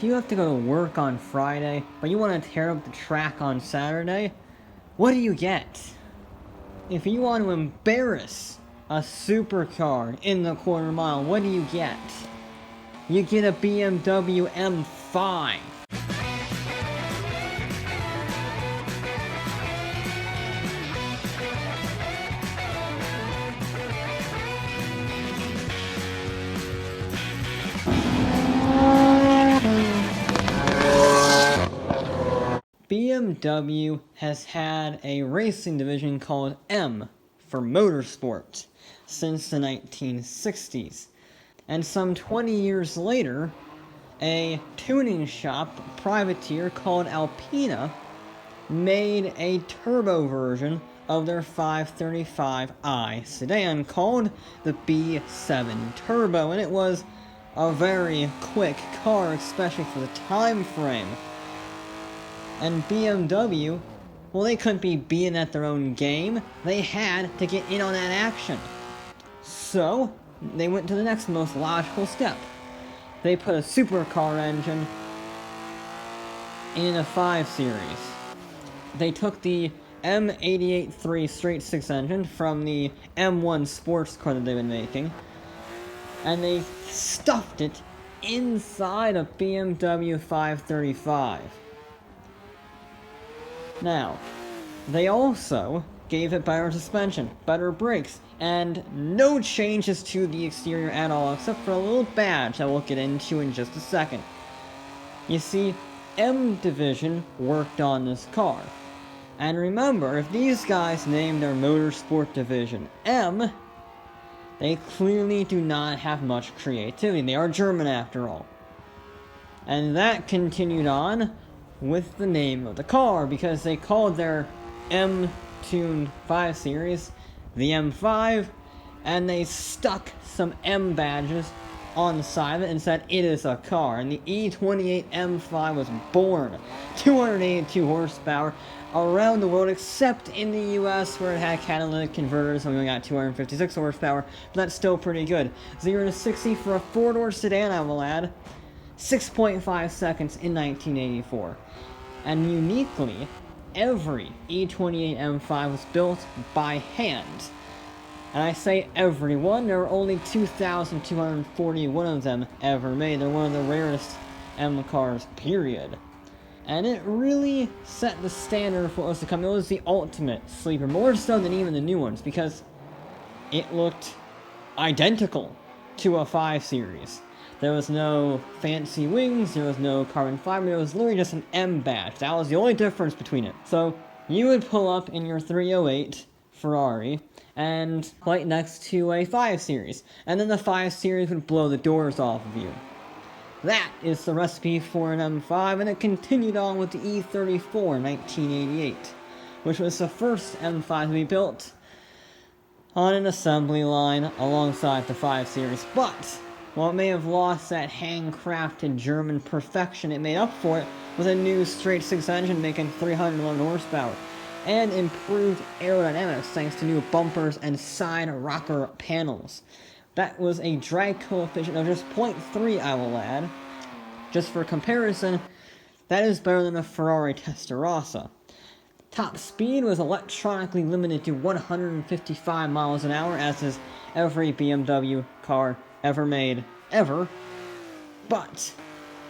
if you have to go to work on Friday, but you want to tear up the track on Saturday, what do you get? If you want to embarrass a supercar in the quarter mile, what do you get? You get a BMW M5. BMW has had a racing division called M for motorsport since the 1960s. And some 20 years later, a tuning shop privateer called Alpina made a turbo version of their 535i sedan called the B7 Turbo, and it was a very quick car, especially for the time frame. And BMW, well, they couldn't be beaten at their own game. They had to get in on that action. So, they went to the next most logical step. They put a supercar engine in a 5 Series. They took the M88-3 straight-six engine from the M1 sports car that they've been making, and they stuffed it inside a BMW 535. Now, they also gave it better suspension, better brakes, and no changes to the exterior at all, except for a little badge that we'll get into in just a second. You see, M Division worked on this car. And remember, if these guys named their motorsport division M, they clearly do not have much creativity. They are German after all. And that continued on with the name of the car, because they called their M-tuned 5 Series the M5, and they stuck some M badges on the side of it and said it is a car. And the E28 M5 was born. 282 horsepower around the world, except in the US where it had catalytic converters and we only got 256 horsepower, but that's still pretty good. 0 to 60 for a four-door sedan, I will add, 6.5 seconds in 1984. And uniquely, every E28 M5 was built by hand. And I say every one, there are only 2,241 of them ever made. They're one of the rarest M cars, period. And it really set the standard for what was to come. It was the ultimate sleeper, more so than even the new ones, because it looked identical to a 5 Series. There was no fancy wings, there was no carbon fiber, it was literally just an M badge. That was the only difference between it. So, you would pull up in your 308 Ferrari, and right next to a 5 Series, and then the 5 Series would blow the doors off of you. That is the recipe for an M5, and it continued on with the E34 in 1988, which was the first M5 to be built on an assembly line alongside the 5 Series, but while it may have lost that handcrafted German perfection, it made up for it with a new straight-six engine making 311 horsepower, and improved aerodynamics thanks to new bumpers and side rocker panels. That was a drag coefficient of just 0.3, I will add. Just for comparison, that is better than a Ferrari Testarossa. Top speed was electronically limited to 155 miles an hour, as is every BMW car ever made, ever. But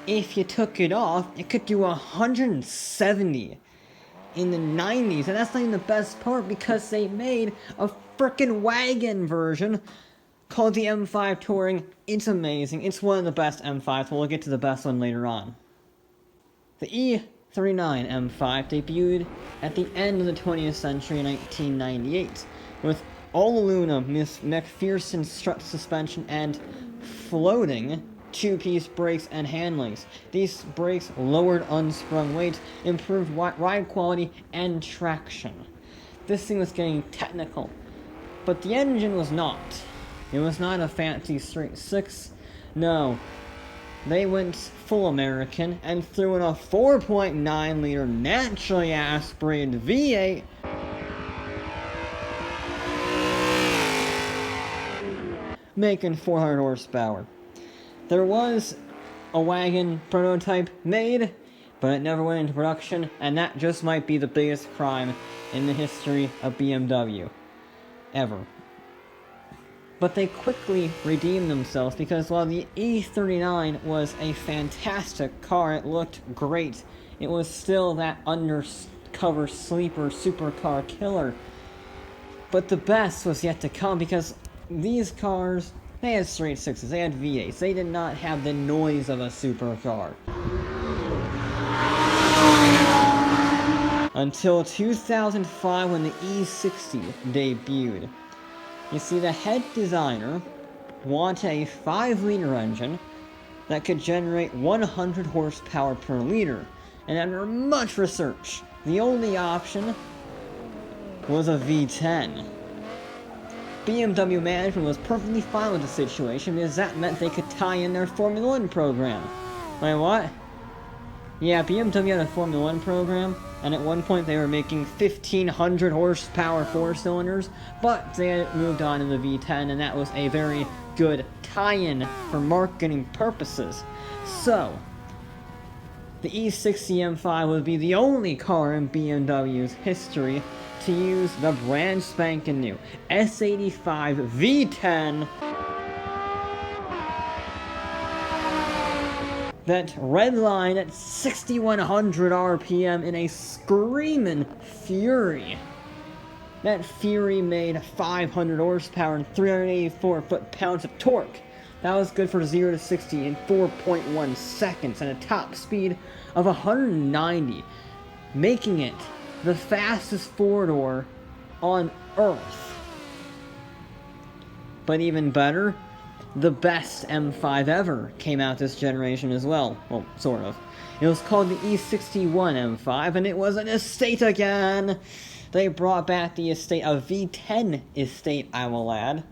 if you took it off, it could do 170 in the 90s, and that's not even the best part, because they made a frickin' wagon version called the M5 Touring. It's amazing. It's one of the best M5s, but we'll get to the best one later on. The E39 M5 debuted at the end of the 20th century in 1998, with all-aluminum McPherson strut suspension and floating two-piece brakes and handlings. These brakes lowered unsprung weight, improved ride quality, and traction. This thing was getting technical, but the engine was not. It was not a fancy straight six. No, they went full American and threw in a 4.9 liter naturally aspirated V8 making 400 horsepower. There was a wagon prototype made, but it never went into production, and that just might be the biggest crime in the history of BMW. Ever. But they quickly redeemed themselves, because while the E39 was a fantastic car, it looked great, it was still that undercover sleeper supercar killer. But the best was yet to come, because these cars, they had straight sixes, they had V8s, they did not have the noise of a supercar. Until 2005, when the E60 debuted. You see, the head designer wanted a 5-liter engine that could generate 100 horsepower per liter, and after much research, the only option was a V10. BMW management was perfectly fine with the situation, because that meant they could tie in their Formula 1 program. Wait, what? Yeah, BMW had a Formula 1 program, and at one point they were making 1,500 horsepower 4-cylinders, but they had moved on to the V10, and that was a very good tie-in for marketing purposes. So, the E60 M5 would be the only car in BMW's history to use the brand spanking new S85 V10 that redlined at 6,100 RPM in a screamin' fury. That fury made 500 horsepower and 384 foot-pounds of torque. That was good for 0 to 60 in 4.1 seconds and a top speed of 190, making it the fastest 4-door on Earth. But even better, the best M5 ever came out this generation as well. Well, sort of. It was called the E61 M5, and it was an estate again! They brought back the estate, a V10 estate, I will add.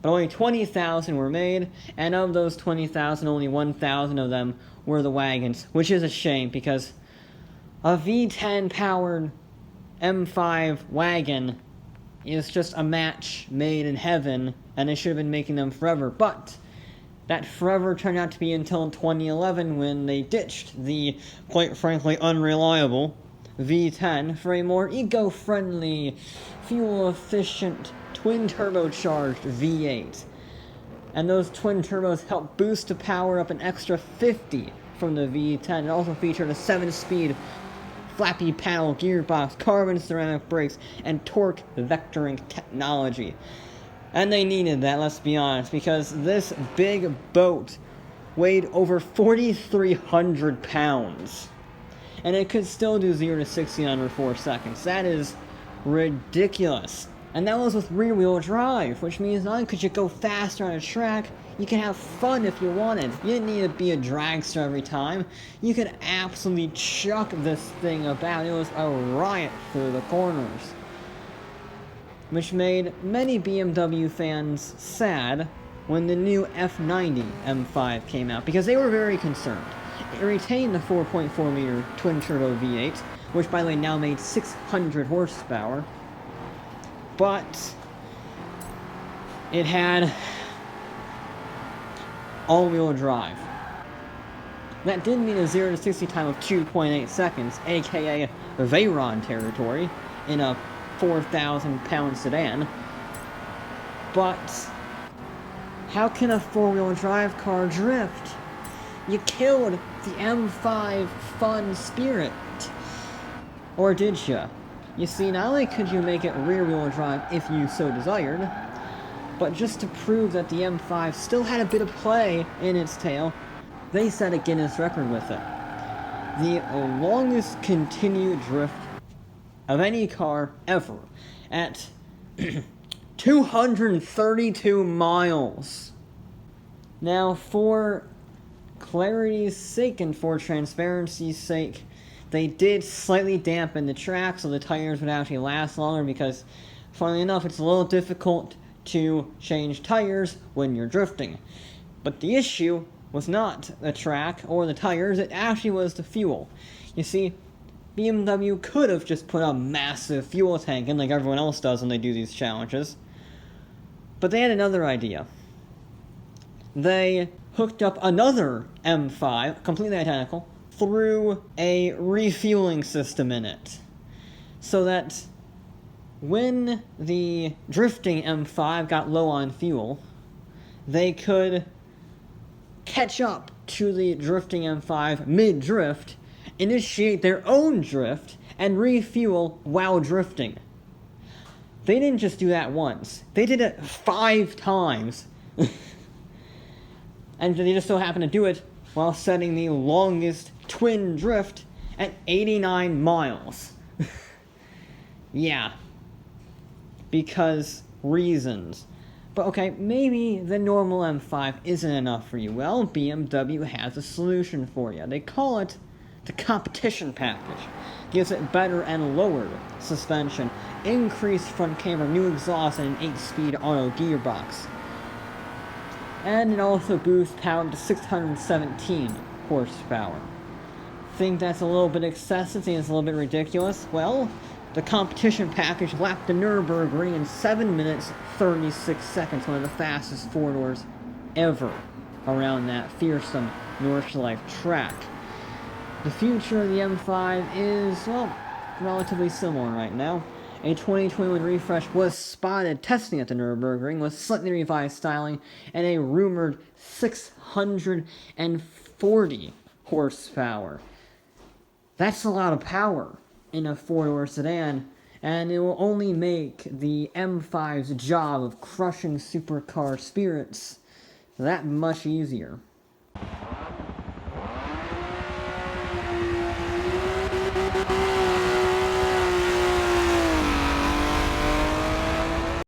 But only 20,000 were made, and of those 20,000, only 1,000 of them were the wagons, which is a shame, because a V10-powered M5 wagon is just a match made in heaven, and they should have been making them forever. But that forever turned out to be until 2011, when they ditched the, quite frankly, unreliable V10 for a more eco-friendly, fuel-efficient, twin-turbocharged V8. And those twin turbos helped boost the power up an extra 50 from the V10. It also featured a 7-speed flappy panel gearbox, carbon ceramic brakes, and torque vectoring technology. And they needed that, let's be honest, because this big boat weighed over 4,300 pounds. And it could still do 0 to 60 in under 4 seconds. That is ridiculous. And that was with rear-wheel drive, which means not only could you go faster on a track, you can have fun if you wanted. You didn't need to be a dragster every time. You could absolutely chuck this thing about. It was a riot through the corners. Which made many BMW fans sad when the new F90 M5 came out, because they were very concerned. It retained the 4.4-liter twin-turbo V8, which by the way now made 600 horsepower, but it had all-wheel drive. That did mean a 0 to 60 time of 2.8 seconds, aka Veyron territory, in a 4,000-pound sedan. But how can a 4-wheel drive car drift? You killed the M5 fun spirit. Or did ya? You see, not only could you make it rear-wheel drive if you so desired, but just to prove that the M5 still had a bit of play in its tail, they set a Guinness record with it. The longest continued drift of any car ever, at 232 miles. Now, for clarity's sake and for transparency's sake, they did slightly dampen the track so the tires would actually last longer, because, funnily enough, it's a little difficult to change tires when you're drifting. But the issue was not the track or the tires, it actually was the fuel. You see, BMW could have just put a massive fuel tank in like everyone else does when they do these challenges. But they had another idea. They hooked up another M5, completely identical, through a refueling system in it. So that when the drifting M5 got low on fuel, they could catch up to the drifting M5 mid-drift, initiate their own drift, and refuel while drifting. They didn't just do that once. They did it 5 times. And they just so happened to do it while setting the longest twin drift at 89 miles. Yeah. Because reasons. But okay, maybe the normal M5 isn't enough for you. Well, BMW has a solution for you. They call it the competition package. Gives it better and lowered suspension, increased front camber, new exhaust, and an 8-speed auto gearbox. And it also boosts power to 617 horsepower. Think that's a little bit excessive? Think it's a little bit ridiculous? Well, the competition package lapped the Nürburgring in 7 minutes 36 seconds, one of the fastest four-doors ever around that fearsome Nordschleife track. The future of the M5 is, well, relatively similar right now. A 2021 refresh was spotted testing at the Nürburgring with slightly revised styling and a rumored 640 horsepower. That's a lot of power in a four-door sedan, and it will only make the M5's job of crushing supercar spirits that much easier.